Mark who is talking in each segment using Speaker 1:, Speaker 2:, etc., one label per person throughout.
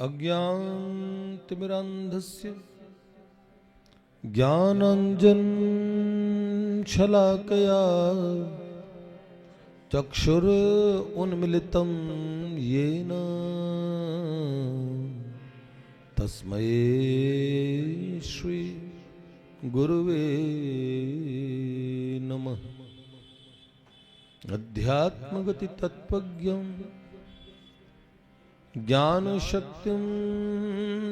Speaker 1: अज्ञानतिमिरान्धस्य ज्ञानाञ्जनशलाकया चक्षुरुन्मिलितं येन तस्मै श्री गुरुवे नमः। अध्यात्मगति तत्त्वज्ञं ज्ञानशक्तिं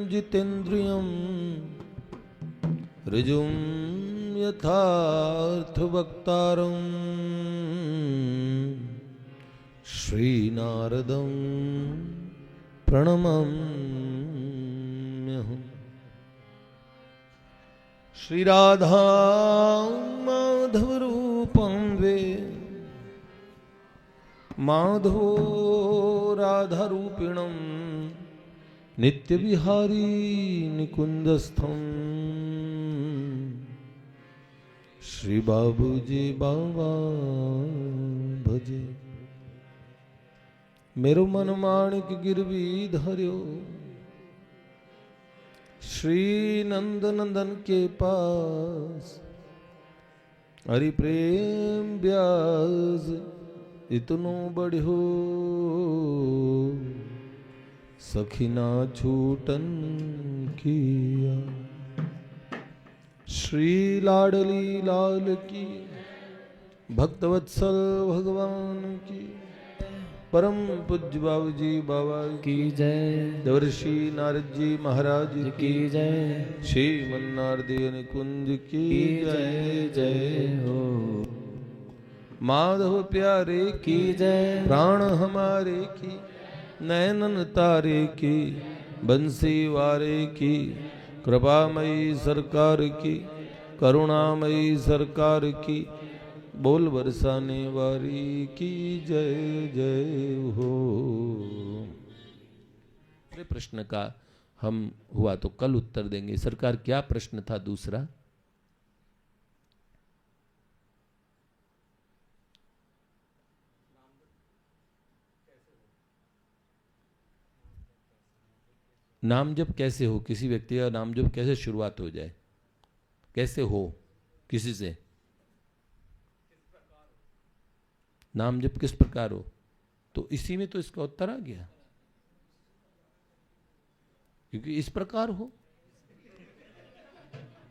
Speaker 1: जितेन्द्रियं ऋजुं यथार्थवक्तारं श्रीनारदं प्रणमाम्यहम्। श्रीराधा माधवरूपं वे माधवो राधारूपिणं नित्यविहारी निकुंजस्थं श्री बाबूजी बाबा भजे। मेरो मन माणिक गिरवी धर्यो श्री नंद नंदन के पास हरि प्रेम ब्याज इतनो बढ़ो सखीना छूटन किया। श्री लाडली लाल की भक्तवत्सल भगवान की परम पूज्य बाबूजी बाबा की जय। देवर्षि नारद जी महाराज की जय। श्री मन्नारदेव कुंज की जय जय हो। माधव प्यारे की जय। प्राण हमारे की नैनन तारे की बंसी वारे की कृपामयी सरकार की करुणामयी सरकार की बोल बरसाने वाली की जय जय हो। प्रश्न का हम हुआ तो कल उत्तर देंगे। सरकार क्या प्रश्न था दूसरा? नाम जप कैसे हो? किसी व्यक्ति का नाम जप कैसे शुरुआत हो जाए? कैसे हो? किसी से नाम जप किस प्रकार हो? तो इसी में तो इसका उत्तर आ गया, क्योंकि इस प्रकार हो।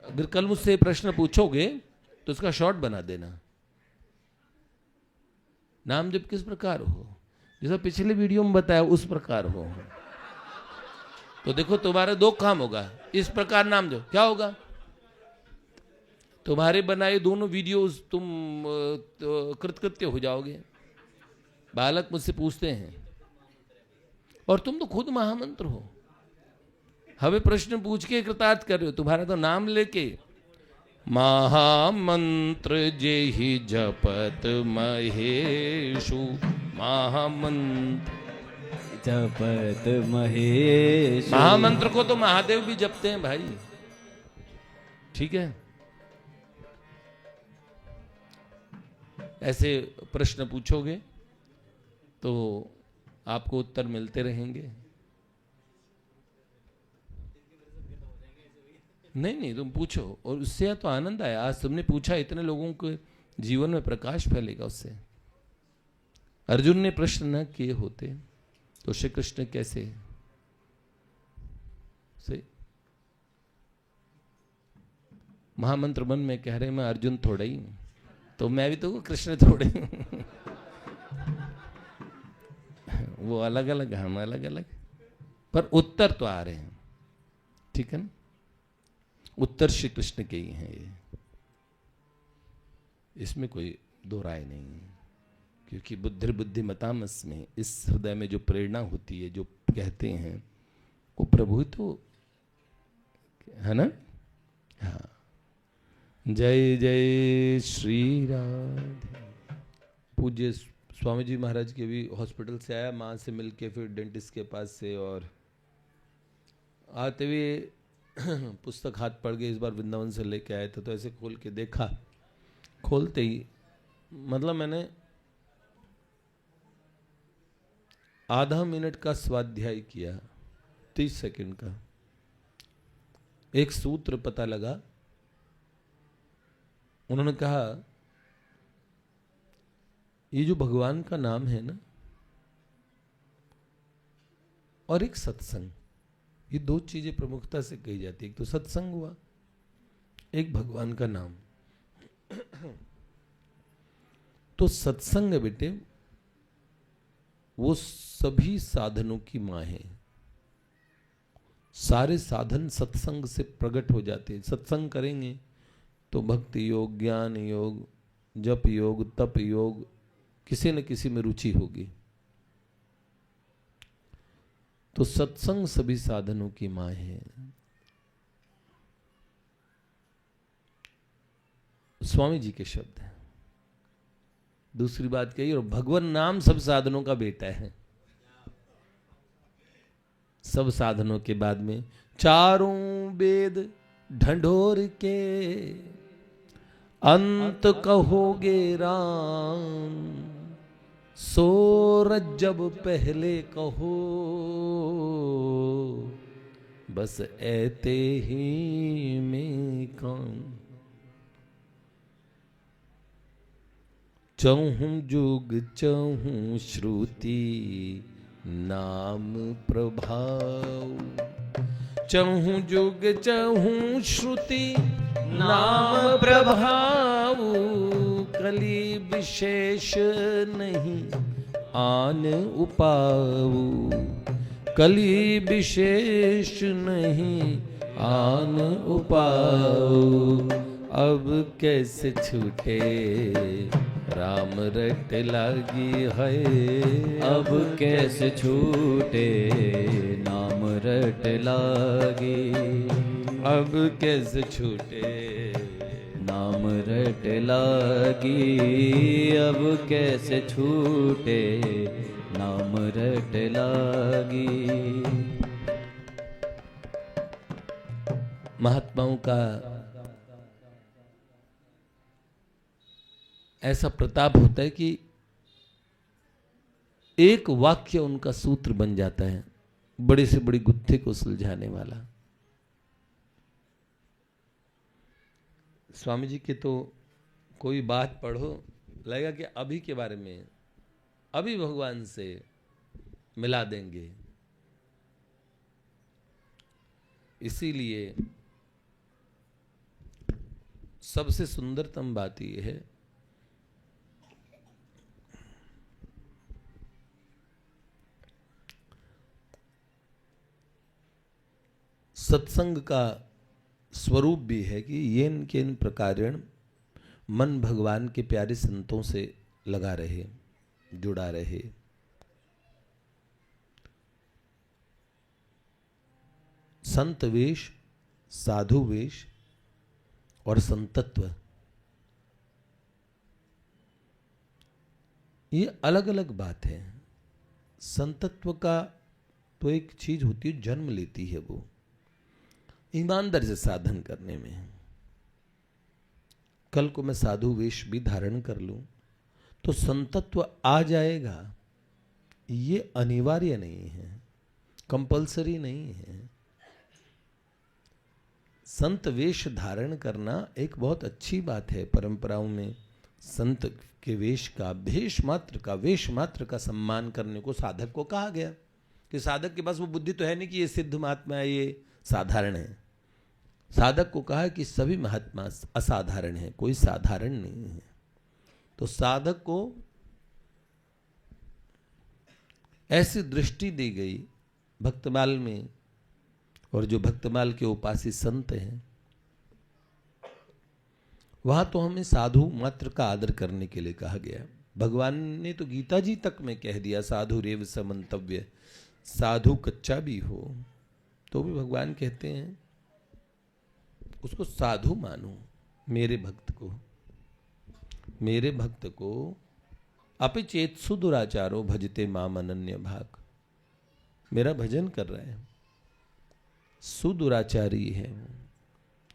Speaker 1: अगर कल मुझसे प्रश्न पूछोगे तो इसका शॉर्ट बना देना। नाम जप किस प्रकार हो, जैसा पिछले वीडियो में बताया उस प्रकार हो। तो देखो तुम्हारा दो काम होगा। इस प्रकार नाम जप क्या होगा? तुम्हारे बनाए दोनों वीडियोस तुम कृतकृत्य हो जाओगे। बालक मुझसे पूछते हैं और तुम तो खुद महामंत्र हो, हमें प्रश्न पूछ के कृतार्थ कर रहे हो। तुम्हारा तो नाम लेके महामंत्र जेहि जपत महेशु महामंत्र
Speaker 2: जपत महेश।
Speaker 1: महामंत्र को तो महादेव भी जपते हैं भाई, ठीक है। ऐसे प्रश्न पूछोगे तो आपको उत्तर मिलते रहेंगे। नहीं तुम पूछो और उससे तो आनंद आया। आज तुमने पूछा, इतने लोगों के जीवन में प्रकाश फैलेगा उससे। अर्जुन ने प्रश्न न किए होते तो श्री कृष्ण कैसे से महामंत्र मन में कह रहे मैं अर्जुन थोड़ा ही हूं, तो मैं भी तो कृष्ण थोड़े हूं। वो अलग अलग, हम अलग अलग, पर उत्तर तो आ रहे हैं, ठीक है ना। उत्तर श्री कृष्ण के ही हैं ये, इसमें कोई दो राय नहीं। क्योंकि बुद्धिर्बुद्धिमतामस में इस हृदय में जो प्रेरणा होती है, जो कहते हैं वो प्रभु तो है ना। हाँ, जय जय श्री राधे। पूज्य स्वामी जी महाराज के भी हॉस्पिटल से आया, माँ से मिलके फिर डेंटिस्ट के पास से, और आते हुए पुस्तक हाथ पड़ गई। इस बार वृंदावन से लेके आए थे तो ऐसे खोल के देखा, खोलते ही मतलब मैंने आधा मिनट का स्वाध्याय किया, 30 सेकंड का एक सूत्र पता लगा। उन्होंने कहा ये जो भगवान का नाम है ना और एक सत्संग, ये दो चीजें प्रमुखता से कही जाती है। एक तो सत्संग हुआ, एक भगवान का नाम। तो सत्संग है बेटे, वो सभी साधनों की मां है। सारे साधन सत्संग से प्रकट हो जाते हैं। सत्संग करेंगे तो भक्ति योग, ज्ञान योग, जप योग, तप योग, किसी न किसी में रुचि होगी। तो सत्संग सभी साधनों की मां है। स्वामी जी के शब्द हैं। दूसरी बात कही, और भगवान नाम सब साधनों का बेटा है। सब साधनों के बाद में चारों वेद ढंढोर के अंत कहोगे राम, सोरज जब पहले कहो बस ऐते ही में काम। चहूं जुग चहूं श्रुति नाम प्रभाव, चहूं जुग चहूं श्रुति नाम प्रभाव, कली विशेष नहीं आन उपाऊ, कली विशेष नहीं आन उपाऊ। अब कैसे छूटे राम रट लागी है,
Speaker 2: अब कैसे छूटे नाम रट लागी,
Speaker 1: अब कैसे छूटे
Speaker 2: नाम रट लागी, अब कैसे छूटे नाम रट लागी।
Speaker 1: महात्माओं का ऐसा प्रताप होता है कि एक वाक्य उनका सूत्र बन जाता है, बड़े से बड़ी गुत्थे को सुलझाने वाला। स्वामी जी के तो कोई बात पढ़ो, लगेगा कि अभी के बारे में, अभी भगवान से मिला देंगे। इसीलिए सबसे सुंदरतम बात यह है सत्संग का स्वरूप भी है कि येन केन प्रकारेण मन भगवान के प्यारे संतों से लगा रहे, जुड़ा रहे। संत वेश, साधु वेश और संतत्व, ये अलग अलग बात है। संतत्व का तो एक चीज होती है, जन्म लेती है वो ईमानदारी से साधन करने में। कल को मैं साधु वेश भी धारण कर लूं तो संतत्व आ जाएगा, ये अनिवार्य नहीं है, कंपल्सरी नहीं है। संत वेश धारण करना एक बहुत अच्छी बात है। परंपराओं में संत के वेश का, भेष मात्र का, वेश मात्र का सम्मान करने को साधक को कहा गया कि साधक के पास वो बुद्धि तो है नहीं कि ये सिद्ध महात्मा है, ये साधारण है। साधक को कहा कि सभी महात्मा असाधारण है, कोई साधारण नहीं है। तो साधक को ऐसी दृष्टि दी गई भक्तमाल में, और जो भक्तमाल के उपासी संत हैं वहां तो हमें साधु मात्र का आदर करने के लिए कहा गया। भगवान ने तो गीता जी तक में कह दिया, साधु रेव समंतव्य, साधु कच्चा भी हो तो भी भगवान कहते हैं उसको साधु मानो। मेरे भक्त को, मेरे भक्त को अपि चेत सुदुराचारो भजते माम अनन्य भाग, मेरा भजन कर रहा है, सुदुराचारी है।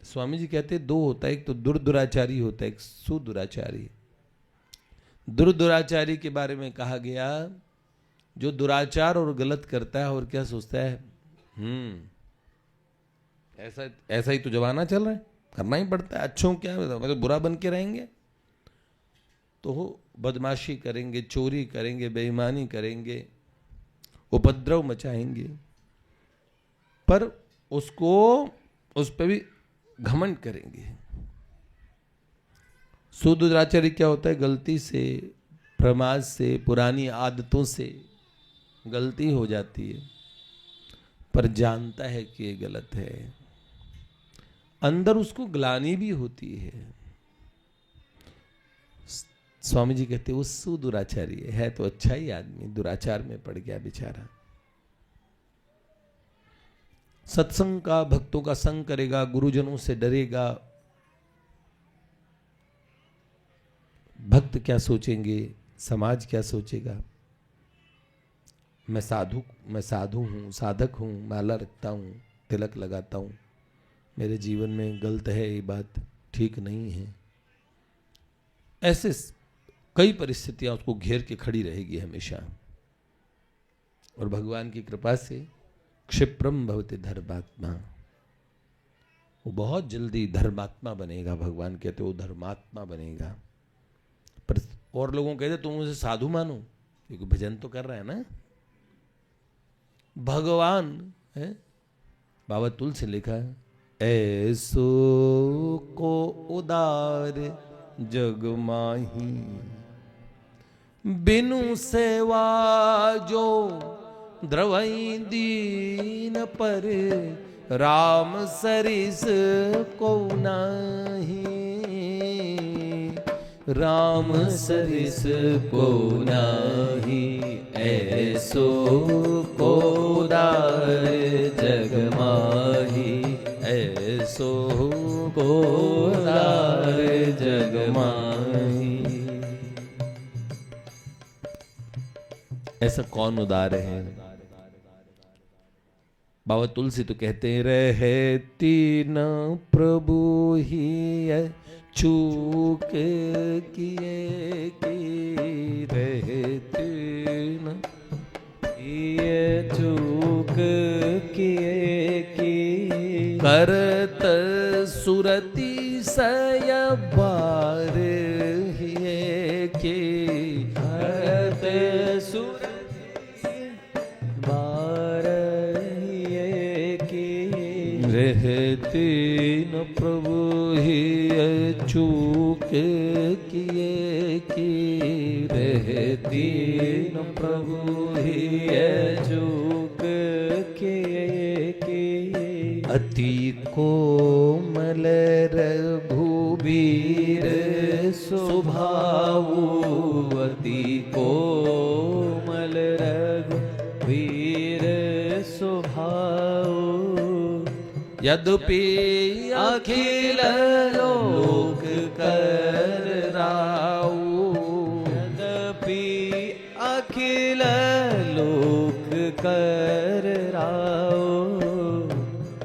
Speaker 1: स्वामी जी कहते दो होता है, एक तो दुर्दुराचारी होता है, एक सुदुराचारी। दुर्दुराचारी के बारे में कहा गया जो दुराचार और गलत करता है और क्या सोचता है ऐसा ही तो जमाना चल रहा है, करना ही पड़ता है। अच्छों क्या मतलब बुरा बन के रहेंगे तो बदमाशी करेंगे, चोरी करेंगे, बेईमानी करेंगे, उपद्रव मचाएंगे, पर उसको उस पर भी घमंड करेंगे। सुदुराचारी क्या होता है? गलती से, प्रमाद से, पुरानी आदतों से गलती हो जाती है, पर जानता है कि ये गलत है, अंदर उसको ग्लानि भी होती है। स्वामी जी कहते वो सुदुराचारी है तो अच्छा ही आदमी, दुराचार में पड़ गया बेचारा। सत्संग का, भक्तों का संग करेगा, गुरुजनों से डरेगा, भक्त क्या सोचेंगे, समाज क्या सोचेगा। मैं साधु हूं, साधक हूं, माला रखता हूं, तिलक लगाता हूं, मेरे जीवन में गलत है, ये बात ठीक नहीं है। ऐसे कई परिस्थितियां उसको घेर के खड़ी रहेगी हमेशा। और भगवान की कृपा से क्षिप्रम भवति धर्मात्मा, वो बहुत जल्दी धर्मात्मा बनेगा। भगवान कहते वो धर्मात्मा बनेगा। पर और लोगों कहते तुम उसे साधु मानो, क्योंकि भजन तो कर रहा है ना भगवान है। बाबा तुलसी लिखा है, ऐसो को उदार जग माही, बिनु सेवा जो द्रवई दीन पर, राम सरिस को नाही,
Speaker 2: राम सरिस को नाही, ऐसो को उदार जग माही,
Speaker 1: ऐसो
Speaker 2: को उदार जग माही।
Speaker 1: ऐसा कौन उदार है? बाबा तुलसी तो कहते हैं, रहती न प्रभु ही चूक किए की, रहती न
Speaker 2: ये चूक किए की,
Speaker 1: करत सुरति सय बार हिए की,
Speaker 2: करत सुरति बार हिए की,
Speaker 1: रहती न प्रभु ही चूक किए की, रहती
Speaker 2: दीन प्रभु ही चूक किए की,
Speaker 1: अति कोमल रघुबीर
Speaker 2: स्वभाव, अति कोमल रघुवीर स्वभाव,
Speaker 1: यद्यपि
Speaker 2: अखिल लोक कर राऊ, यद्यपि अखिल लोक कर राऊ।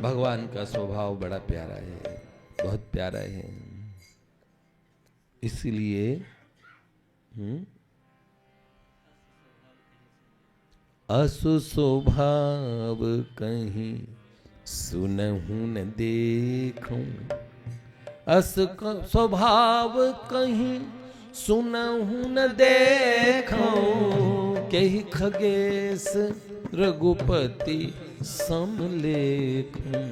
Speaker 1: भगवान का स्वभाव बड़ा प्यारा है, बहुत प्यारा है। इसीलिए असु स्वभाव कहीं सुनहु न देखूं, अस स्वभाव कहीं सुनहु न देखूं, कही खगेश रघुपति समलेखूं।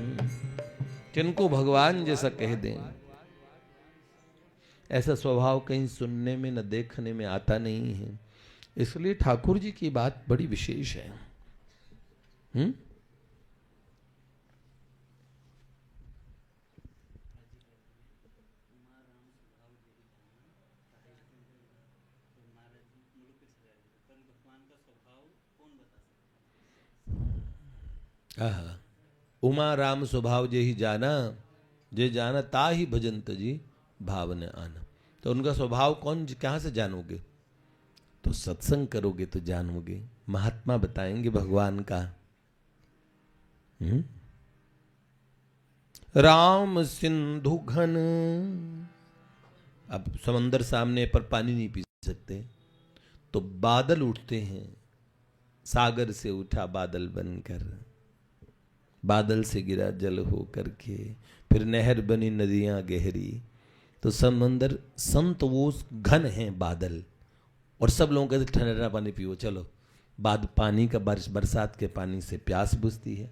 Speaker 1: किनको भगवान जैसा कह दें, ऐसा स्वभाव कहीं सुनने में न देखने में आता नहीं है। इसलिए ठाकुर जी की बात बड़ी विशेष है। उमा राम स्वभाव जे ही जाना, जे जाना ता ही भजंत जी भावन आना। तो उनका स्वभाव कौन कहां से जानोगे? तो सत्संग करोगे तो जानोगे, महात्मा बताएंगे भगवान का। राम सिंधु घन, अब समंदर सामने पर पानी नहीं पी सकते, तो बादल उठते हैं, सागर से उठा बादल बनकर। बादल से गिरा जल हो करके, फिर नहर बनी नदियां गहरी। तो समंदर संत वो घन है बादल, और सब लोगों कहते ठंडा पानी पियो, चलो बाद पानी का बरसात के पानी से प्यास बुझती है।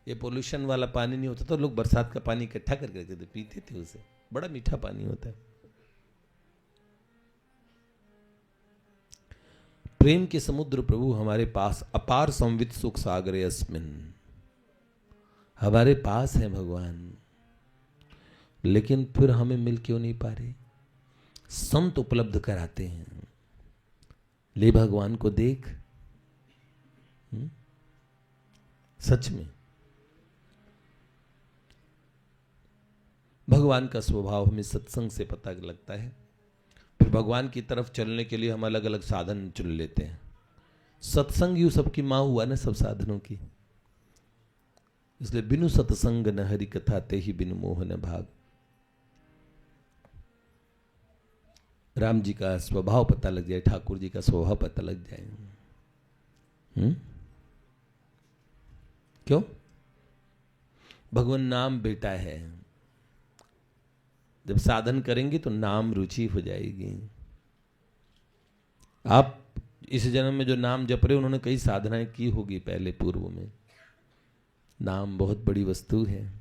Speaker 1: ये पोल्यूशन वाला पानी नहीं होता तो लोग बरसात का पानी इकट्ठा करके रखते थे, पीते थे उसे, बड़ा मीठा पानी होता है। प्रेम के समुद्र प्रभु हमारे पास, अपार संवित सुख सागरे अस्मिन, हमारे पास है भगवान, लेकिन फिर हमें मिल क्यों नहीं पा रहे? संत उपलब्ध कराते हैं, ले भगवान को देख। सच में भगवान का स्वभाव हमें सत्संग से पता लगता है। फिर भगवान की तरफ चलने के लिए हम अलग अलग साधन चुन लेते हैं। सत्संग यू सबकी मां हुआ ना, सब साधनों की। इसलिए बिनु सत्संग न हरि कथा, ते ही बिनु मोह न भाग। राम जी का स्वभाव पता लग जाए, ठाकुर जी का स्वभाव पता लग जाए। क्यों? भगवान नाम बेटा है। जब साधन करेंगे तो नाम रुचि हो जाएगी। आप इस जन्म में जो नाम जप रहे, उन्होंने कई साधनाएं की होगी पहले पूर्व में। नाम बहुत बड़ी वस्तु है।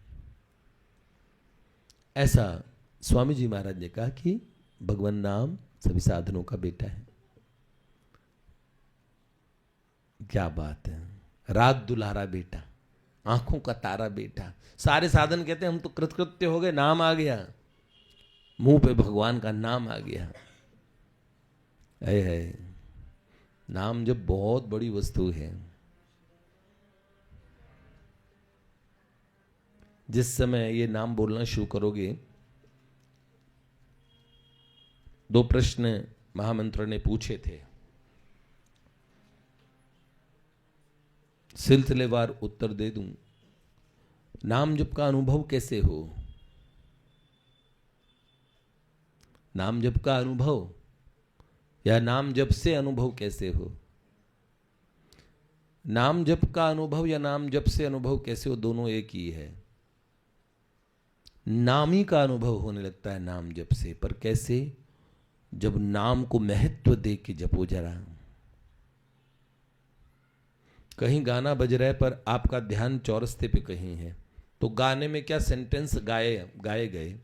Speaker 1: ऐसा स्वामी जी महाराज ने कहा कि भगवान नाम सभी साधनों का बेटा है। क्या बात है! रात दुलारा बेटा, आंखों का तारा बेटा। सारे साधन कहते हैं हम तो कृतकृत्य हो गए, नाम आ गया मुंह पे, भगवान का नाम आ गया। है नाम जब बहुत बड़ी वस्तु है। जिस समय ये नाम बोलना शुरू करोगे, दो प्रश्न महामंत्र ने पूछे थे, सिलसिलेवार उत्तर दे दूं। नाम जप का अनुभव कैसे हो? नाम जप का अनुभव या नाम जप से अनुभव कैसे हो? नाम जप का अनुभव या नाम जप से अनुभव कैसे हो, दोनों एक ही है। नामी का अनुभव होने लगता है नाम जप से, पर कैसे? जब नाम को महत्व दे के जपो जरा। कहीं गाना बज रहा है पर आपका ध्यान चौरस्ते पे कहीं है, तो गाने में क्या सेंटेंस गाए गए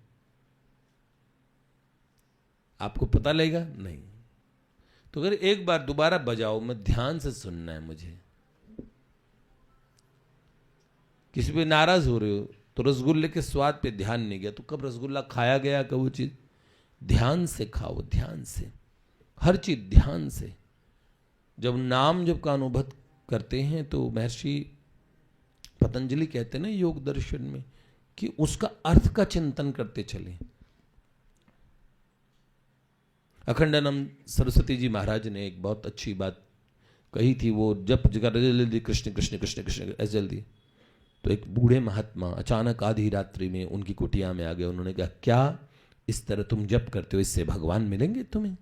Speaker 1: आपको पता लगेगा? नहीं। तो अगर एक बार दोबारा बजाओ, मैं ध्यान से सुनना है मुझे। किसी पे नाराज हो रहे हो तो रसगुल्ले के स्वाद पे ध्यान नहीं गया, तो कब रसगुल्ला खाया गया, कब वो चीज? ध्यान से खाओ, ध्यान से, हर चीज ध्यान से। जब नाम जब का अनुभव करते हैं तो महर्षि पतंजलि कहते हैं ना योग दर्शन में, कि उसका अर्थ का चिंतन करते चले। अखंडानंद सरस्वती जी महाराज ने एक बहुत अच्छी बात कही थी। वो जप जल्दी कृष्ण कृष्ण कृष्ण कृष्ण ऐसे जल्दी, तो एक बूढ़े महात्मा अचानक आधी रात्रि में उनकी कुटिया में आ गए। उन्होंने कहा, क्या इस तरह तुम जप करते हो, इससे भगवान मिलेंगे तुम्हें,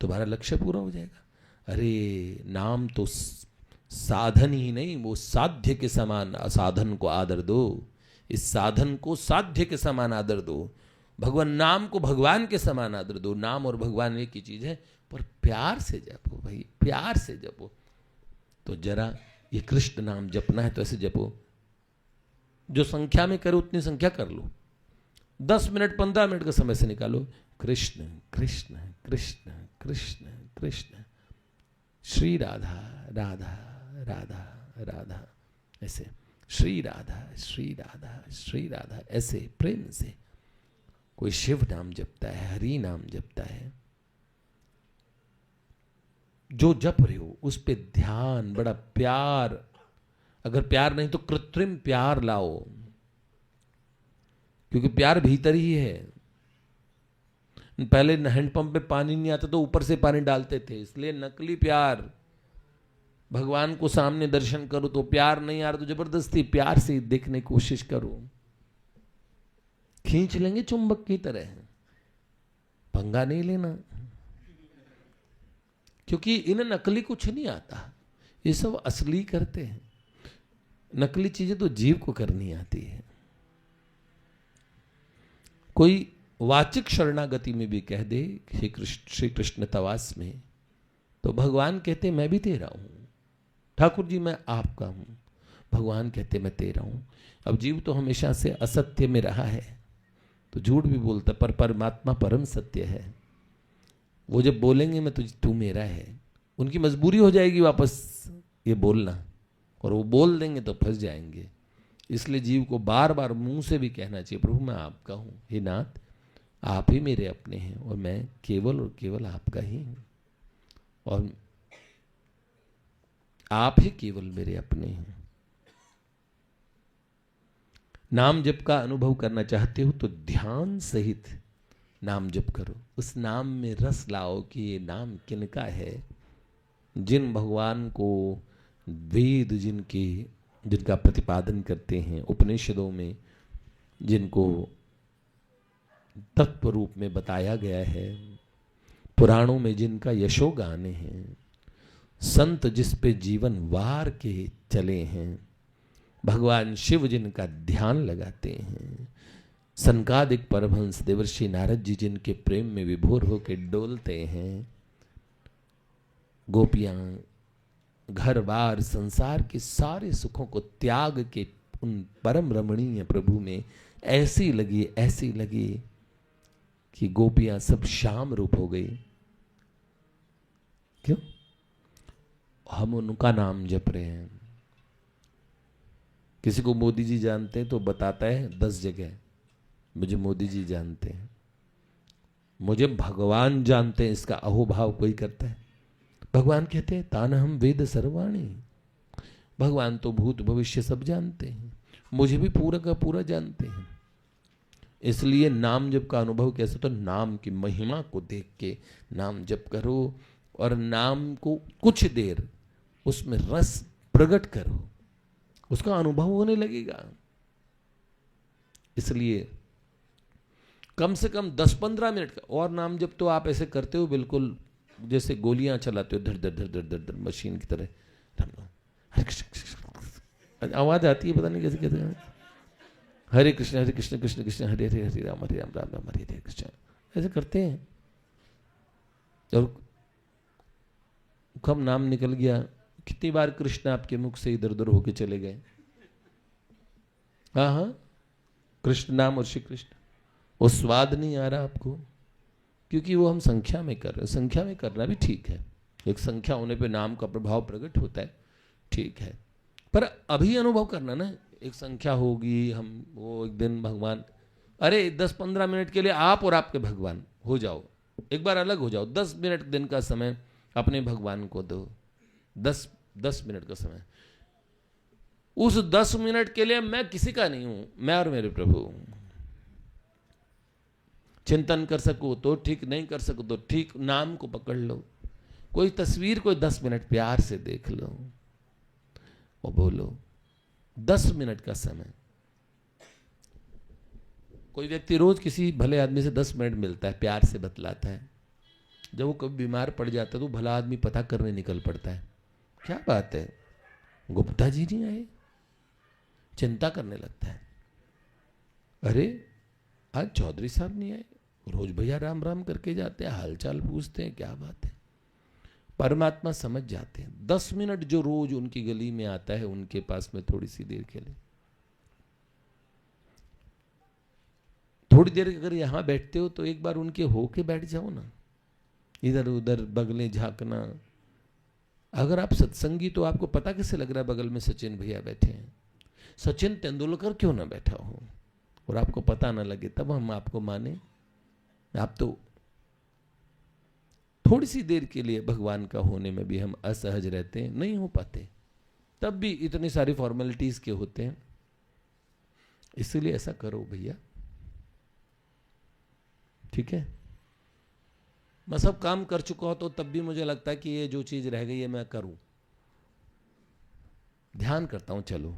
Speaker 1: तुम्हारा लक्ष्य पूरा हो जाएगा? अरे नाम तो साधन ही नहीं, वो साध्य के समान साधन को आदर दो। इस साधन को साध्य के समान आदर दो। भगवान नाम को भगवान के समान आदर दो। नाम और भगवान एक ही चीज है, पर प्यार से जपो भाई, प्यार से जपो। तो जरा ये कृष्ण नाम जपना है तो ऐसे जपो, जो संख्या में करो उतनी संख्या कर लो। 10 मिनट 15 मिनट का समय से निकालो, कृष्ण कृष्ण कृष्ण कृष्ण कृष्ण, श्री राधा राधा राधा राधा, ऐसे श्री राधा श्री राधा श्री राधा, ऐसे प्रेम से। कोई शिव नाम जपता है, हरि नाम जपता है, जो जप रहे हो उस पे ध्यान, बड़ा प्यार। अगर प्यार नहीं तो कृत्रिम प्यार लाओ, क्योंकि प्यार भीतर ही है। पहले हैंडपंप पे पानी नहीं आता तो ऊपर से पानी डालते थे, इसलिए नकली प्यार। भगवान को सामने दर्शन करो तो प्यार नहीं आ रहा तो जबरदस्ती प्यार से देखने की कोशिश करो। खींच लेंगे चुंबक की तरह, पंगा नहीं लेना, क्योंकि इन्हें नकली कुछ नहीं आता, ये सब असली करते हैं। नकली चीजें तो जीव को करनी आती है। कोई वाचिक शरणागति में भी कह दे श्री कृष्ण तवास में, तो भगवान कहते मैं भी तेरा हूं, ठाकुर जी मैं आपका हूं। भगवान कहते मैं तेरा हूं। अब जीव तो हमेशा से असत्य में रहा है, तो झूठ भी बोलता, पर परमात्मा परम सत्य है। वो जब बोलेंगे मैं तू मेरा है, उनकी मजबूरी हो जाएगी वापस ये बोलना, और वो बोल देंगे तो फंस जाएंगे। इसलिए जीव को बार बार मुंह से भी कहना चाहिए, प्रभु मैं आपका हूं, हे नाथ आप ही मेरे अपने हैं और मैं केवल और केवल आपका ही हूं, और आप ही केवल मेरे अपने हैं। नाम जप का अनुभव करना चाहते हो तो ध्यान सहित नाम जप करो। उस नाम में रस लाओ कि ये नाम किनका है। जिन भगवान को वेद जिनका प्रतिपादन करते हैं, उपनिषदों में जिनको तत्व रूप में बताया गया है, पुराणों में जिनका यशोगान है, संत जिस पे जीवन वार के चले हैं, भगवान शिव जिनका ध्यान लगाते हैं, सनकादिक परमहंस देवर्षि नारद जी जिनके प्रेम में विभोर होकर डोलते हैं, गोपियां घर बार संसार के सारे सुखों को त्याग के उन परम रमणीय प्रभु में ऐसी लगी कि गोपियां सब श्याम रूप हो गई। क्यों? हम उनका नाम जप रहे हैं। किसी को मोदी जी जानते हैं तो बताता है 10 जगह मुझे मोदी जी जानते हैं, मुझे भगवान जानते हैं, इसका अहोभाव कोई करता है। भगवान कहते हैं तान हम वेद सर्वाणी, भगवान तो भूत भविष्य सब जानते हैं, मुझे भी पूरा का पूरा जानते हैं। इसलिए नाम जप का अनुभव कैसे, तो नाम की महिमा को देख के नाम जप करो, और नाम को कुछ देर उसमें रस प्रकट करो, उसका अनुभव होने लगेगा। इसलिए कम से कम 10-15 मिनट का और नाम जब तो आप ऐसे करते हो बिल्कुल जैसे गोलियां चलाते हो, धर धर धर धर धर धर मशीन की तरह। हरे कृष्ण आवाज आती है, पता नहीं कैसे कहते हैं, हरे कृष्ण कृष्ण कृष्ण हरे हरे हरे राम राम राम हरे हरे कृष्ण, ऐसे करते हैं। और कब नाम निकल गया, कितनी बार कृष्ण आपके मुख से इधर उधर होके चले गए। हाँ, कृष्ण नाम और श्री कृष्ण, वो स्वाद नहीं आ रहा आपको, क्योंकि वो हम संख्या में कर रहे हैं। संख्या में करना भी ठीक है, एक संख्या होने पे नाम का प्रभाव प्रकट होता है, ठीक है, पर अभी अनुभव करना ना, एक संख्या होगी, हम वो एक दिन भगवान, अरे 10-15 मिनट के लिए आप और आपके भगवान हो जाओ, एक बार अलग हो जाओ। 10 मिनट दिन का समय अपने भगवान को दो, 10 मिनट का समय। उस 10 मिनट के लिए मैं किसी का नहीं हूं, मैं और मेरे प्रभु। चिंतन कर सको तो ठीक, नहीं कर सको तो ठीक, नाम को पकड़ लो। कोई तस्वीर कोई 10 मिनट प्यार से देख लो और बोलो। 10 मिनट का समय। कोई व्यक्ति रोज किसी भले आदमी से 10 मिनट मिलता है, प्यार से बतलाता है, जब वो कभी बीमार पड़ जाता है तो भला आदमी पता करने निकल पड़ता है, क्या बात है गुप्ता जी नहीं आए, चिंता करने लगता है, अरे आज चौधरी साहब नहीं आए, रोज भैया राम राम करके जाते हैं, हालचाल पूछते हैं, क्या बात है। परमात्मा समझ जाते हैं। 10 मिनट जो रोज उनकी गली में आता है, उनके पास में थोड़ी सी देर के लिए, थोड़ी देर अगर यहां बैठते हो तो एक बार उनके होके बैठ जाओ ना, इधर उधर बगलें झांकना। अगर आप सत्संगी तो आपको पता कैसे लग रहा है बगल में सचिन भैया बैठे हैं, सचिन तेंदुलकर क्यों ना बैठा हो और आपको पता ना लगे, तब हम आपको माने। आप तो थोड़ी सी देर के लिए भगवान का होने में भी हम असहज रहते हैं, नहीं हो पाते, तब भी इतनी सारी फॉर्मेलिटीज के होते हैं। इसलिए ऐसा करो भैया, ठीक है। मैं सब काम कर चुका हूं तो तब भी मुझे लगता है कि ये जो चीज रह गई है मैं करूं, ध्यान करता हूं, चलो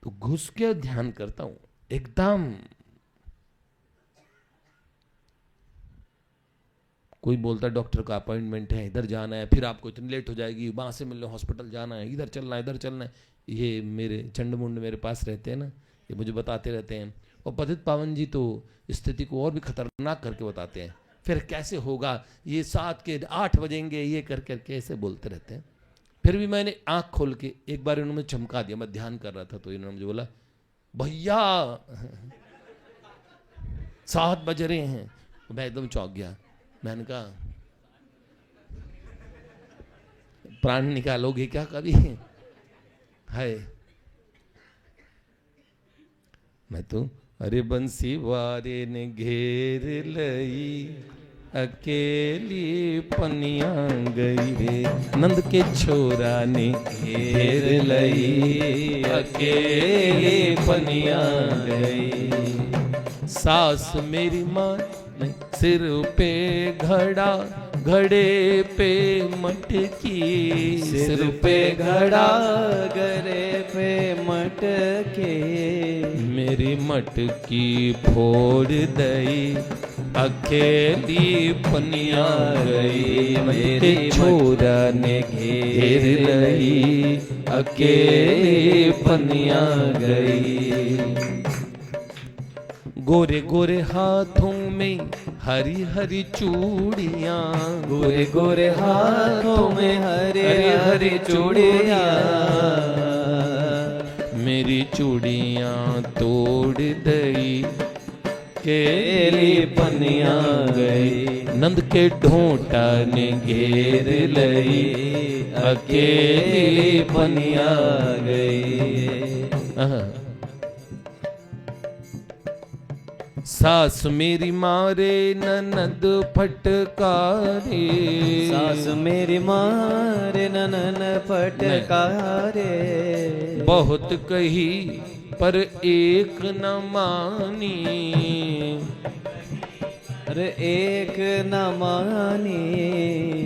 Speaker 1: तो घुस के ध्यान करता हूं एकदम। कोई बोलता डॉक्टर का अपॉइंटमेंट है, इधर जाना है, फिर आपको इतनी लेट हो जाएगी, वहाँ से मिलने हॉस्पिटल जाना है, इधर चलना है, इधर चलना है। ये मेरे चंडमुंड मेरे पास रहते हैं ना, ये मुझे बताते रहते हैं। और पतित पावन जी तो स्थिति को और भी खतरनाक करके बताते हैं। फिर कैसे होगा, ये 7 के 8 बजेंगे, ये कर करके ऐसे बोलते रहते हैं। फिर भी मैंने आँख खोल के एक बार इन्होंने चमका दिया, मैं ध्यान कर रहा था, तो इन्होंने मुझे बोला भैया 7 बज रहे हैं। मैं एकदम चौंक गया। मैंने कहा प्राण निकालोगे क्या कभी? है मैं तो अरे बंसी वारे ने घेर लई, अकेली पनिया गई रे, नंद के छोरा ने घेर लई, अकेली पनिया गई। सास मेरी माँ ने सिर पे घड़ा, घड़े पे मटकी,
Speaker 2: सिर पे घड़ा गरे पे मटके,
Speaker 1: मेरी मटकी फोड़ दई, अकेली पनिया गई, मेरे छोरा ने घेर लई, अकेली पनिया गई। गोरे गोरे हाथों में हरी हरी चूड़ियाँ,
Speaker 2: गोरे गोरे हाथों में हरे हरी चूड़ियाँ,
Speaker 1: मेरी चूड़ियाँ तोड़ दई,
Speaker 2: केली पनिया गई,
Speaker 1: नंद के ढोंटा ने घेर लई,
Speaker 2: अकेली पनिया गई।
Speaker 1: सास मेरी मारे ननद फटकारे,
Speaker 2: सास मेरी मारे ननन फटकारे,
Speaker 1: बहुत कही पर एक न मानी,
Speaker 2: अरे एक न मानी,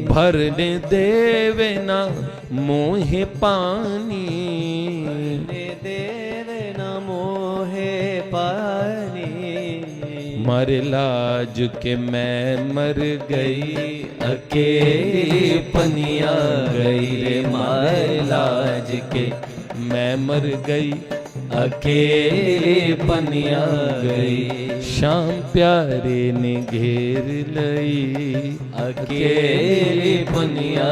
Speaker 1: भरने देवे न मोहे पानी,
Speaker 2: देवे न मोहे पानी,
Speaker 1: मर लाज के मैं मर गई, अकेली पनिया गई रे, मर लाज के मैं मर गई, अकेली पनिया गई। शाम प्यारे ने घेर लई, अकेली पनिया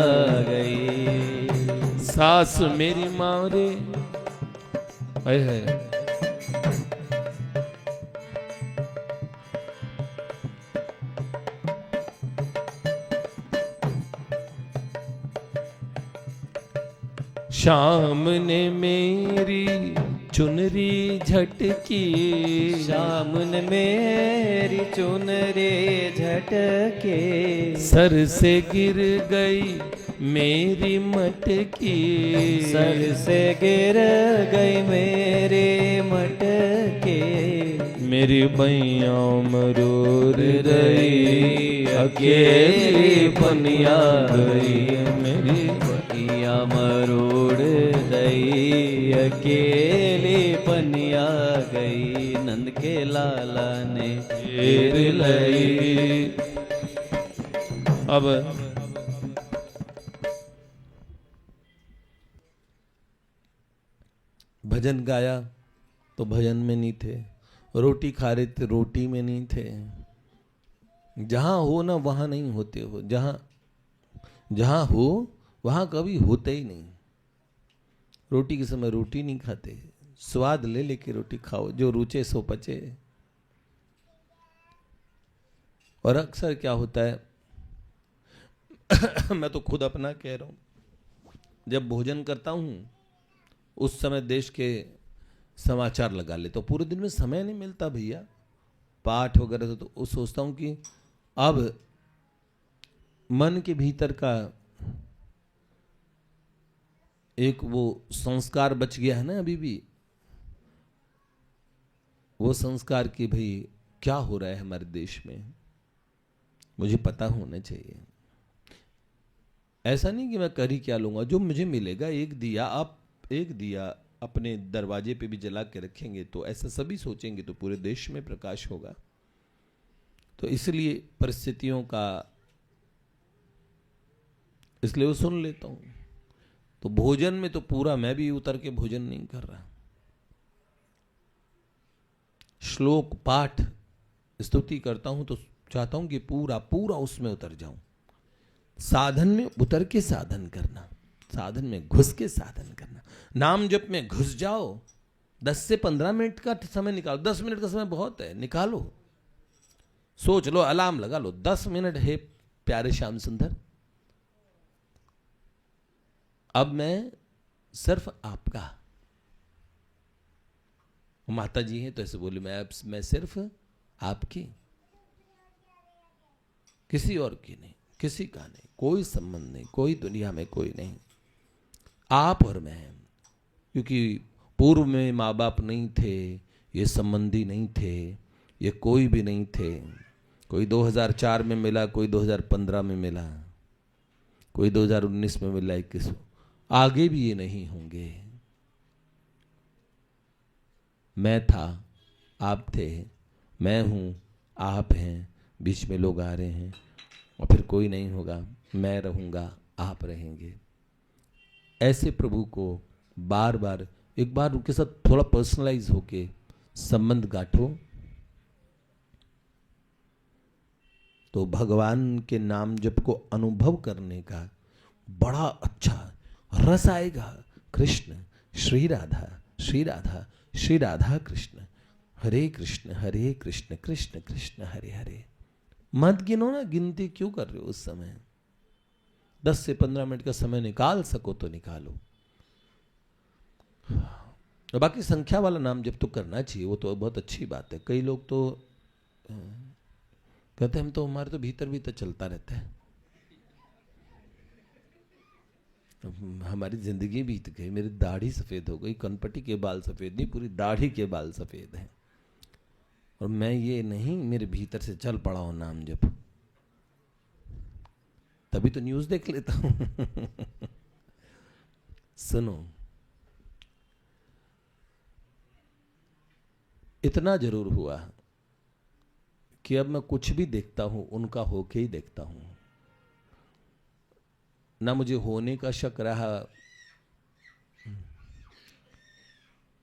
Speaker 1: गई। सास मेरी मारे है शाम ने मेरी चुनरी झटकी,
Speaker 2: शाम ने मेरी चुनरी झटके,
Speaker 1: सर से गिर गई मेरी मटकी,
Speaker 2: सर से गिर गई मेरी मटके,
Speaker 1: मेरी बैया मरोर रही, अकेली पनिया गई, मेरी
Speaker 2: बैया मरोड़ गई, अकेली पनिया गई, नंद के लाला ने
Speaker 1: घेर लई। अब भजन गाया तो भजन में नहीं थे, रोटी खा रहे थे रोटी में नहीं थे। जहां हो ना वहां नहीं होते हो, जहां हो वहां कभी होते ही नहीं। रोटी के समय रोटी नहीं खाते, स्वाद ले लेके रोटी खाओ, जो रुचे सो पचे। और अक्सर क्या होता है मैं तो खुद अपना कह रहा हूं, जब भोजन करता हूं उस समय देश के समाचार लगा ले, तो पूरे दिन में समय नहीं मिलता भैया, पाठ वगैरह। तो सोचता हूं कि अब मन के भीतर का एक वो संस्कार बच गया है ना अभी भी, वो संस्कार कि भाई क्या हो रहा है हमारे देश में, मुझे पता होना चाहिए। ऐसा नहीं कि मैं कर ही क्या लूंगा, जो मुझे मिलेगा। एक दिया अपने दरवाजे पे भी जला के रखेंगे तो ऐसा सभी सोचेंगे तो पूरे देश में प्रकाश होगा। तो इसलिए परिस्थितियों का इसलिए वो सुन लेता हूं। तो भोजन में तो पूरा मैं भी उतर के भोजन नहीं कर रहा। श्लोक पाठ स्तुति करता हूं तो चाहता हूं कि पूरा पूरा उसमें उतर जाऊं। साधन में उतर के साधन करना, साधन में घुस के साधन करना। नाम जप में घुस जाओ, 10 से 15 मिनट का समय निकालो। 10 मिनट का समय बहुत है, निकालो। सोच लो, अलार्म लगा लो, 10 मिनट है प्यारे श्याम सुंदर, अब मैं सिर्फ आपका। माता जी हैं तो ऐसे बोले, मैं सिर्फ आपकी, किसी और की नहीं, किसी का नहीं, कोई संबंध नहीं, कोई दुनिया में कोई नहीं, आप और मैं। क्योंकि पूर्व में माँ बाप नहीं थे, ये संबंधी नहीं थे, ये कोई भी नहीं थे। कोई 2004 में मिला, कोई 2015 में मिला, कोई 2019 में मिला, 21, आगे भी ये नहीं होंगे। मैं था, आप थे, मैं हूं, आप हैं, बीच में लोग आ रहे हैं, और फिर कोई नहीं होगा, मैं रहूंगा, आप रहेंगे। ऐसे प्रभु को बार बार, एक बार उनके साथ थोड़ा पर्सनलाइज होके संबंध गांठो, तो भगवान के नाम जप को अनुभव करने का बड़ा अच्छा रस आएगा। कृष्ण श्री राधा, श्री राधा, श्री राधा कृष्ण, हरे कृष्ण कृष्ण कृष्ण हरे हरे। मत गिनो ना, गिनती क्यों कर रहे हो उस समय? 10 से 15 मिनट का समय निकाल सको तो निकालो। और बाकी संख्या वाला नाम जब तो करना चाहिए, वो तो बहुत अच्छी बात है। कई लोग तो कहते हैं हम तो, हमारे तो भीतर भीतर चलता रहता है, हमारी जिंदगी बीत गई, मेरी दाढ़ी सफेद हो गई, कनपटी के बाल सफेद नहीं, पूरी दाढ़ी के बाल सफेद हैं, और मैं ये नहीं, मेरे भीतर से चल पड़ा हूं नाम जप। तभी तो न्यूज देख लेता हूं। सुनो, इतना जरूर हुआ कि अब मैं कुछ भी देखता हूं उनका होके ही देखता हूं। ना मुझे होने का शक रहा,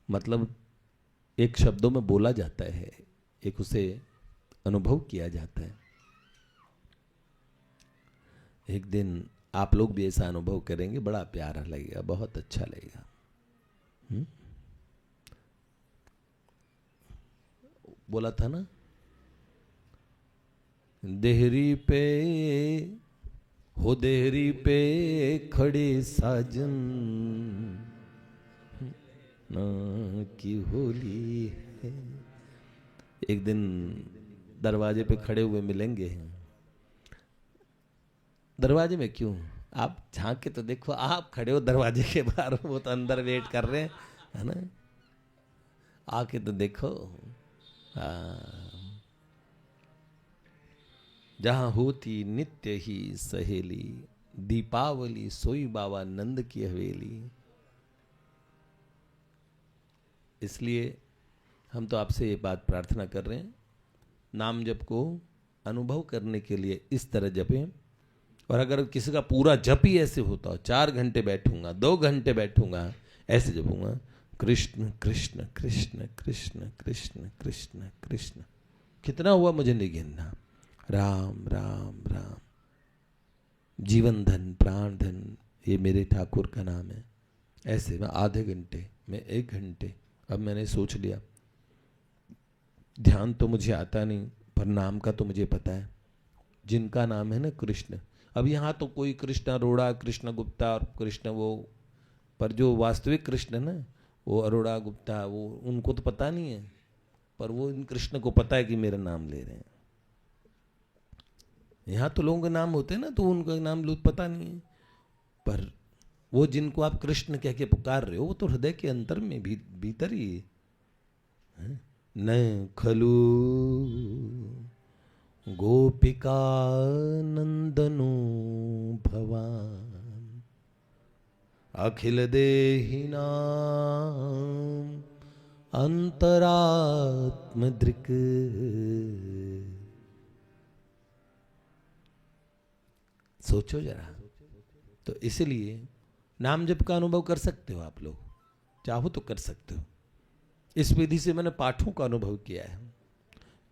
Speaker 1: मतलब एक शब्दों में बोला जाता है, एक उसे अनुभव किया जाता है। एक दिन आप लोग भी ऐसा अनुभव करेंगे, बड़ा प्यारा लगेगा, बहुत अच्छा लगेगा। बोला था ना, देहरी पे हो, देहरी पे खड़े साजन की होली है। एक दिन दरवाजे पे खड़े हुए मिलेंगे। दरवाजे में क्यों, आप झांक के तो देखो, आप खड़े हो दरवाजे के बाहर, वो तो अंदर वेट कर रहे हैं, है ना? आके तो देखो। जहां होती नित्य ही सहेली, दीपावली सोई बाबा नंद की हवेली। इसलिए हम तो आपसे ये बात प्रार्थना कर रहे हैं, नाम जप को अनुभव करने के लिए इस तरह जपें। और अगर किसी का पूरा जप ही ऐसे होता हो, 4 घंटे बैठूंगा, 2 घंटे बैठूंगा, ऐसे जपूंगा, कृष्ण कृष्ण कृष्ण कृष्ण कृष्ण कृष्ण कृष्ण, कितना हुआ मुझे नहीं गिनना, राम राम राम, जीवन धन प्राण धन, ये मेरे ठाकुर का नाम है। ऐसे मैं आधे घंटे में 1 घंटे, अब मैंने सोच लिया, ध्यान तो मुझे आता नहीं, पर नाम का तो मुझे पता है, जिनका नाम है ना कृष्ण। अब यहाँ तो कोई कृष्ण अरोड़ा, कृष्ण गुप्ता और कृष्ण वो, पर जो वास्तविक कृष्ण है ना, वो अरोड़ा गुप्ता, वो उनको तो पता नहीं है, पर वो इन कृष्ण को पता है कि मेरा नाम ले रहे हैं। यहाँ तो लोगों के नाम होते हैं ना, तो उनका नाम लोग पता नहीं है, पर वो जिनको आप कृष्ण कह के पुकार रहे हो, वो तो हृदय के अंतर में भीतर ही है। न खलू गोपिका नंदनो भवान, अखिल देहि नाम अंतरात्म दृक्। सोचो जरा, तो इसलिए नाम जप का अनुभव कर सकते हो आप लोग, चाहो तो कर सकते हो। इस विधि से मैंने पाठों का अनुभव किया है,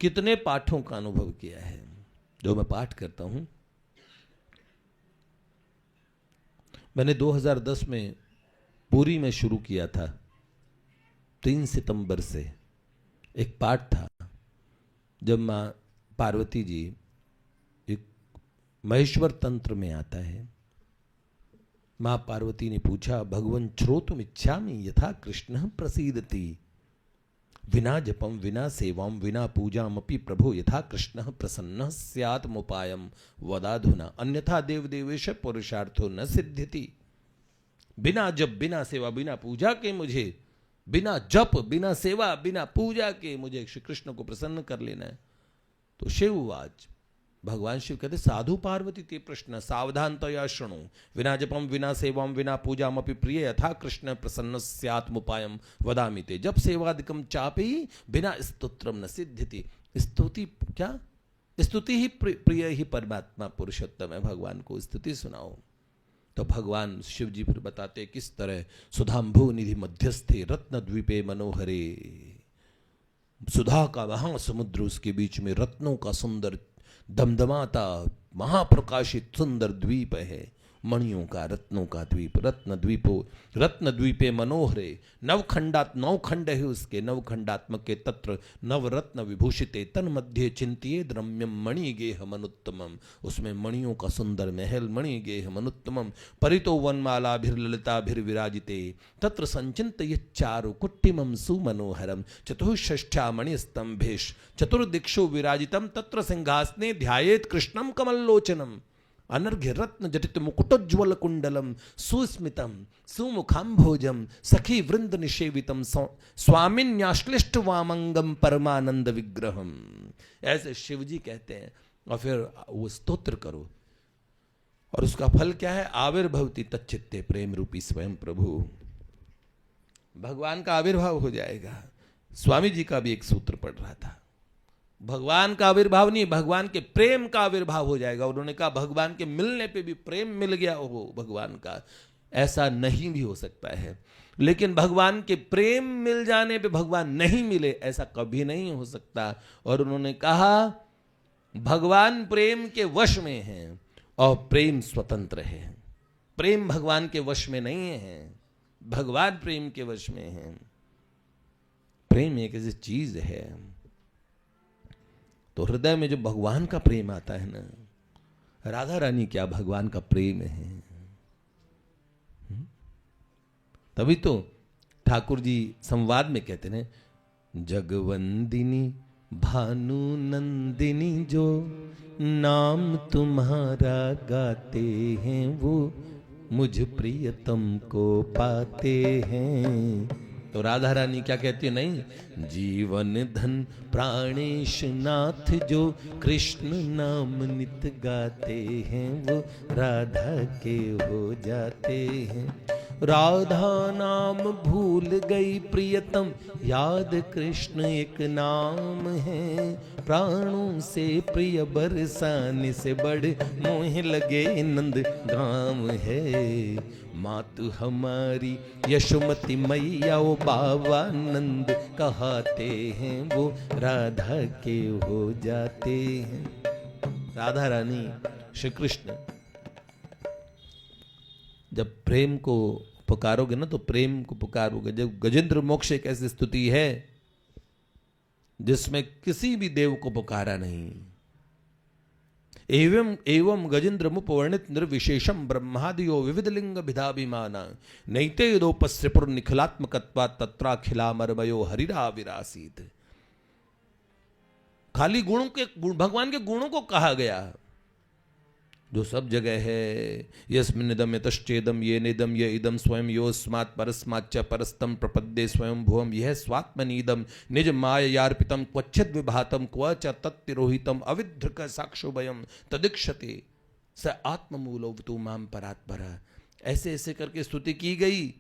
Speaker 1: कितने पाठों का अनुभव किया है जो मैं पाठ करता हूं। मैंने 2010 में पुरी में शुरू किया था, 3 सितंबर से एक पाठ था। जब मां पार्वती जी, एक महेश्वर तंत्र में आता है, मां पार्वती ने पूछा, भगवन् श्रोतुम इच्छामि यथा कृष्ण प्रसीदति, विना जपम विना सेवाम विना पूजामपि प्रभो यथा कृष्ण प्रसन्न स्यात्मुपायम वदाधुना, अन्यथा देवदेवेश पुरुषार्थो न सिद्ध्यति। बिना जप बिना सेवा बिना पूजा के मुझे, बिना जप बिना सेवा बिना पूजा के मुझे श्री कृष्ण को प्रसन्न कर लेना है। तो शिववाच, भगवान शिव कहते, साधु पार्वती ते प्रश्न सावधानतया शृणु, विना जपम विना सेवाम विना पूजामपि प्रिय यथा कृष्ण प्रसन्न स्यात्मुपायम वदामि ते, जप सेवादिकम चापि बिना स्तोत्रम न सिद्ध्यति। स्तुति क्या? स्तुति ही प्रिय ही परमात्मा पुरुषोत्तम है, भगवान को स्तुति सुनाओ। तो भगवान शिव जी फिर बताते किस तरह, सुधांभु निधि मध्यस्थे रत्न द्वीपे मनोहरे, सुधा का महासमुद्र, उसके बीच में रत्नों का सुंदर दमदमाता महाप्रकाशित सुंदर द्वीप है, मणियों का रत्नों का द्वीप, रत्न द्वीपे मनोहरे, नवखंडात 9 खंड है उसके, नवखंडात्मक के तत्र नवरत्न विभूषिते, तन मध्य चिंतिये रम्यम मणि गेह मनुत्तमम, उसमें मणियों का सुंदर महल, मणि गेह मनुत्तमम, परितो वनमालाभिर्ललिताभिर्विराजिते, तत्र संचिंतये चारु कुट्टिमम सुमनोहरम, चतुष्षष्ठा मणिस्तंभेश चतुर्दिक्षु विराजितम, तत्र सिंहासने ध्यायेत कृष्णम कमलोचनम, अनर्घ्य रत्न जटित मुकुटोज्ज्वल कुंडलम, सुस्मितम सुमुखाम्भोजम सखी वृंद निषेवितम, स्वामिन्याश्लिष्ट वामंगम परमानंद विग्रहम। ऐसे शिवजी कहते हैं। और फिर वो स्तोत्र करो, और उसका फल क्या है? आविर्भवति तच्चित्ते प्रेम रूपी स्वयं प्रभु, भगवान का आविर्भाव हो जाएगा। स्वामी जी का भी एक सूत्र पढ़ रहा था, भगवान का आविर्भाव नहीं, भगवान के प्रेम का आविर्भाव हो जाएगा। उन्होंने कहा भगवान के मिलने पे भी प्रेम मिल गया हो भगवान का, ऐसा नहीं भी हो सकता है। लेकिन भगवान के प्रेम मिल जाने पे भगवान नहीं मिले, ऐसा कभी नहीं हो सकता। और उन्होंने कहा भगवान प्रेम के वश में है और प्रेम स्वतंत्र है। प्रेम भगवान के वश में नहीं है, भगवान प्रेम के वश में है। प्रेम एक ऐसी चीज है, तो हृदय में जो भगवान का प्रेम आता है ना, राधा रानी क्या भगवान का प्रेम है। तभी तो ठाकुर जी संवाद में कहते हैं, जगवंदिनी भानु नंदिनी जो नाम तुम्हारा गाते हैं, वो मुझ प्रियतम को पाते हैं। तो राधा रानी क्या कहती है? नहीं, जीवन धन प्राणेश नाथ जो कृष्ण नाम नित गाते हैं, वो राधा के हो जाते हैं। राधा नाम भूल गई प्रियतम, याद कृष्ण एक नाम है। प्राणों से प्रिय बरसाने से बड़ मोह लगे नंद गाम है। मातु हमारी यशोमती मैया वो बाबा नंद कहते हैं, वो राधा के हो जाते हैं। राधा रानी श्री कृष्ण जब प्रेम को पुकारोगे ना, तो प्रेम को पुकारोगे। जब गजेंद्र मोक्ष एक ऐसी स्तुति है जिसमें किसी भी देव को पुकारा नहीं। एवं गजेंद्र मुपवर्णित निर्विशेषम ब्रह्मादियो विविध लिंग भिदाभिमाना, नैते यदोपस्त्रिपुर निखिलात्मकत्वा तत्राखिलामरमयो हरिरा विरासीत। खाली गुणों के, भगवान के गुणों को कहा गया जो सब जगह है। यस्मिन्निदम यतश्चेदम ये निदम ये इदम स्वयं योस्मात् परस्माच्च परस्तम प्रपद्ये स्वयं भुवम, यह स्वात्मनीदम निज माययार्पितम क्वचिद विभातम क्व च तत्तिरोहितम अविधृक साक्षुभयम तदिक्षते स आत्ममूलो तू माम परात्परा। ऐसे ऐसे करके स्तुति की गई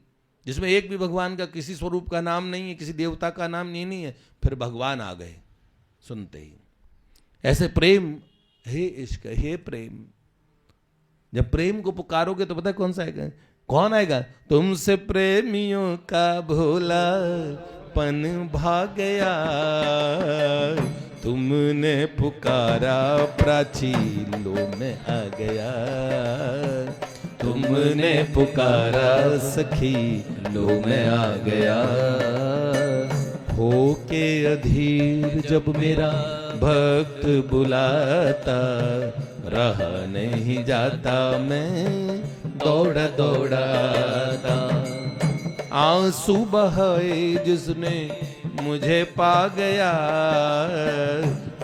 Speaker 1: जिसमें एक भी भगवान का किसी स्वरूप का नाम नहीं है, किसी देवता का नाम नहीं है। फिर भगवान आ गए सुनते ही। ऐसे प्रेम, हे इश्क, हे प्रेम, जब प्रेम को पुकारोगे तो पता है कौन सा आएगा? कौन आएगा? तुमसे प्रेमियों का भोलापन भाग गया, तुमने पुकारा प्राचीलों में आ गया, तुमने पुकारा सखी लो में आ गया। हो के अधीर जब मेरा भक्त बुलाता, रहा नहीं जाता मैं दौड़ा दौड़ाता। आंसू बहाए जिसने मुझे पा गया,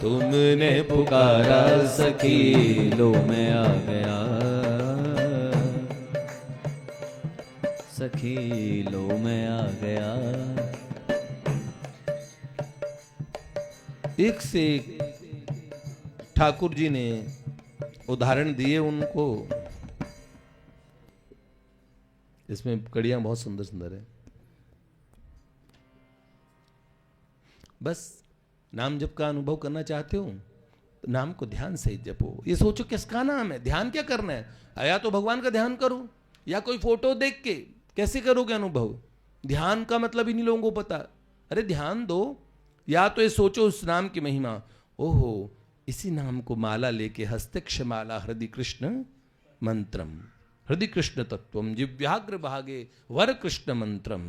Speaker 1: तुमने पुकारा सखी लो में आ गया,
Speaker 2: सखी लो में आ गया।
Speaker 1: एक से एक ठाकुर जी ने उदाहरण दिए उनको। इसमें कड़ियां बहुत सुंदर सुंदर है। बस नाम जप का अनुभव करना चाहते हो तो नाम को ध्यान से जपो। ये सोचो किसका नाम है, ध्यान क्या करना है। या तो भगवान का ध्यान करो या कोई फोटो देख के कैसे करोगे अनुभव। ध्यान का मतलब ही नहीं लोगों को पता। अरे ध्यान दो, या तो ये सोचो उस नाम की महिमा, ओहो इसी नाम को माला लेके हस्तिक्ष माला हृदय कृष्ण मंत्रम, हृदय कृष्ण तत्वम जिव्याग्र भागे वर कृष्ण मंत्रम,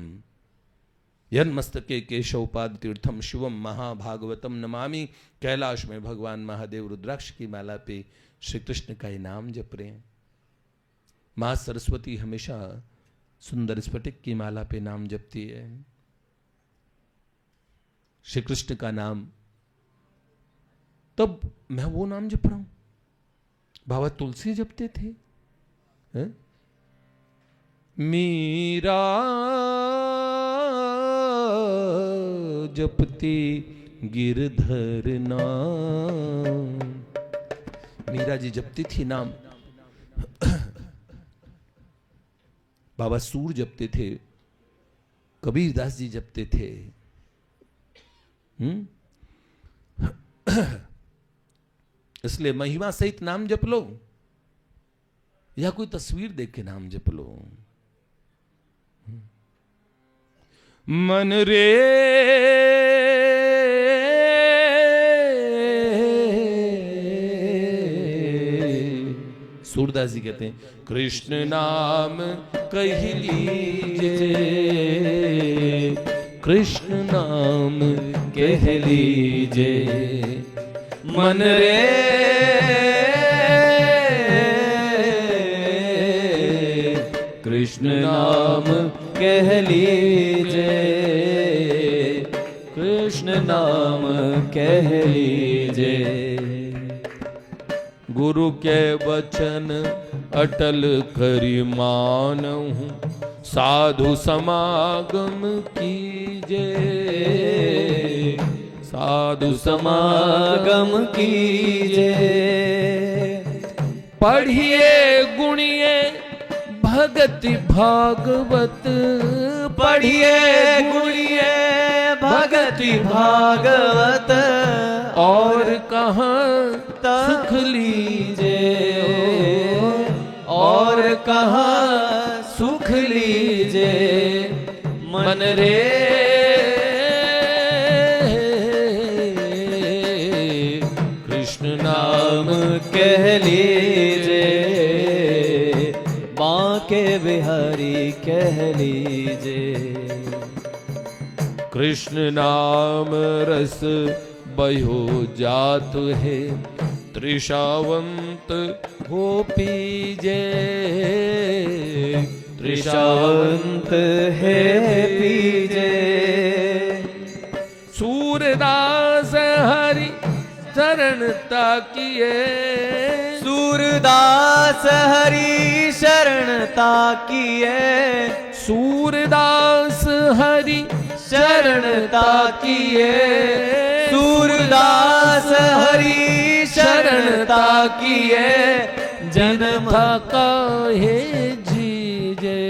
Speaker 1: यन्मस्तके केशवपाद तीर्थम शिवम महाभागवतम नमामि। कैलाश में भगवान महादेव रुद्राक्ष की माला पे श्री कृष्ण का ही नाम जप रहे हैं। मां सरस्वती हमेशा सुंदर स्फटिक की माला पे नाम जपती है। श्री कृष्ण का नाम, तब मैं वो नाम जप रहा हूं। बाबा तुलसी जपते थे, है? मीरा जपती गिरधर नाम। मीरा जी जपती थी नाम। बाबा सूर जपते थे, कबीरदास जी जपते थे। इसलिए महिमा सहित नाम जप लो या कोई तस्वीर देख के नाम जप लो। मन रे सूरदास जी कहते हैं कृष्ण नाम कह लीजिए, कृष्ण नाम कह लीजिए। मन रे
Speaker 2: कृष्ण नाम कह लीजिए, कृष्ण नाम कह लीजिए।
Speaker 1: गुरु के वचन अटल करि मानहु, साधु समागम कीजे, साधु
Speaker 2: समागम कीजे।
Speaker 1: पढ़िए गुणिए भगति भागवत,
Speaker 2: पढ़िए गुणिए भगति भागवत,
Speaker 1: और कहाँ सुख लीजे,
Speaker 2: और कहाँ सुख लीजे। मन रे
Speaker 1: कृष्ण नाम
Speaker 2: कह लीजे, बांके बिहारी कह लीजे।
Speaker 1: कृष्ण नाम रस बहो जात है, त्रिशावंत हो पीजे,
Speaker 2: त्रिशावंत है पीजे।
Speaker 1: सूरदास हरि शरण ताकिए,
Speaker 2: सूरदास हरि शरण ताकिए,
Speaker 1: सूरदास हरि
Speaker 2: शरण ताकिए, सूरदास हरि शरण ताकिए। जन्म
Speaker 1: काहे जीजे,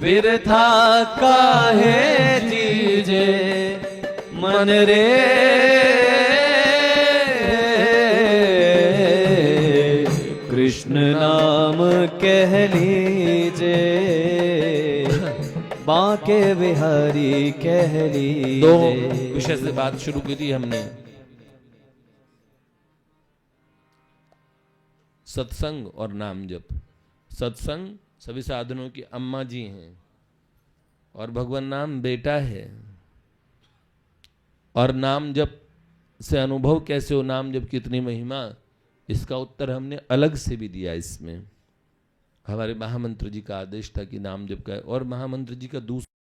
Speaker 2: बिरथा काहे जीजे। मन रे कृष्ण नाम कह लीजिए, बांके बिहारी कह लीजिए।
Speaker 1: दो विषय से बात शुरू की थी हमने, सत्संग और नाम जप। सत्संग सभी साधनों की अम्मा जी हैं और भगवान नाम बेटा है। और नाम जप से अनुभव कैसे हो, नाम जप की इतनी महिमा, इसका उत्तर हमने अलग से भी दिया। इसमें हमारे महामंत्र जी का आदेश था कि नाम जप का, और महामंत्र जी का दूसरा